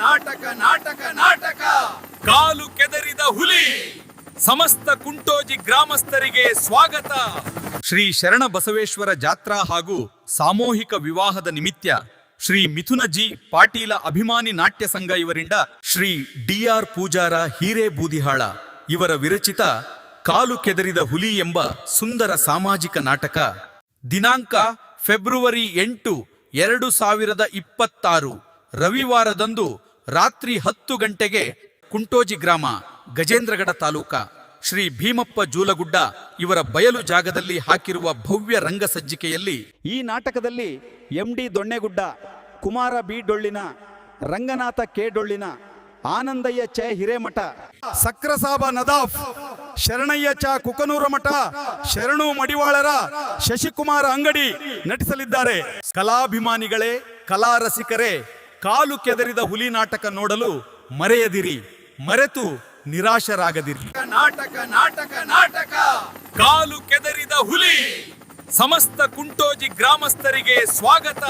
ನಾಟಕ ನಾಟಕ ನಾಟಕ ಕಾಲು ಕೆದರಿದ ಹುಲಿ ಸಮಸ್ತ ಕುಂಟೋಜಿ ಗ್ರಾಮಸ್ಥರಿಗೆ ಸ್ವಾಗತ. ಶ್ರೀ ಶರಣ ಬಸವೇಶ್ವರ ಜಾತ್ರಾ ಹಾಗೂ ಸಾಮೂಹಿಕ ವಿವಾಹದ ನಿಮಿತ್ತ ಶ್ರೀ ಮಿಥುನ ಜಿ ಪಾಟೀಲ ಅಭಿಮಾನಿ ನಾಟ್ಯ ಸಂಘ ಇವರಿಂದ ಶ್ರೀ ಡಿ.ಆರ್. ಪೂಜಾರ ಹಿರೇಬೂದಿಹಾಳ ಇವರ ವಿರಚಿತ ಕಾಲು ಕೆದರಿದ ಹುಲಿ ಎಂಬ ಸುಂದರ ಸಾಮಾಜಿಕ ನಾಟಕ ದಿನಾಂಕ ಫೆಬ್ರವರಿ 8, 2026 ರವಿವಾರದಂದು ರಾತ್ರಿ 10 ಗಂಟೆಗೆ ಕುಂಟೋಜಿ ಗ್ರಾಮ, ಗಜೇಂದ್ರಗಡ ತಾಲೂಕ, ಶ್ರೀ ಭೀಮಪ್ಪ ಜೂಲಗುಡ್ಡ ಇವರ ಬಯಲು ಜಾಗದಲ್ಲಿ ಹಾಕಿರುವ ಭವ್ಯ ರಂಗ ಸಜ್ಜಿಕೆಯಲ್ಲಿ ಈ ನಾಟಕದಲ್ಲಿ M D. Donnegudda, Kumara B. Dollina, Ranganatha K. Dollina, Anandayya ಚ. ಹಿರೇಮಠ, ಸಕ್ರಸಾಬ ನದಾಫ್, ಶರಣಯ್ಯ ಚ. ಕುಕನೂರ ಮಠ, ಶರಣು ಮಡಿವಾಳರ, ಶಶಿಕುಮಾರ ಅಂಗಡಿ ನಟಿಸಲಿದ್ದಾರೆ. ಕಲಾಭಿಮಾನಿಗಳೇ, ಕಲಾ ರಸಿಕರೇ, ಕಾಲು ಕೆದರಿದ ಹುಲಿ ನಾಟಕ ನೋಡಲು ಮರೆಯದಿರಿ, ಮರೆತು ನಿರಾಶರಾಗದಿರಿ. ನಾಟಕ ನಾಟಕ ನಾಟಕ ಕಾಲು ಕೆದರಿದ ಹುಲಿ ಸಮಸ್ತ ಕುಂಟೋಜಿ ಗ್ರಾಮಸ್ಥರಿಗೆ ಸ್ವಾಗತ.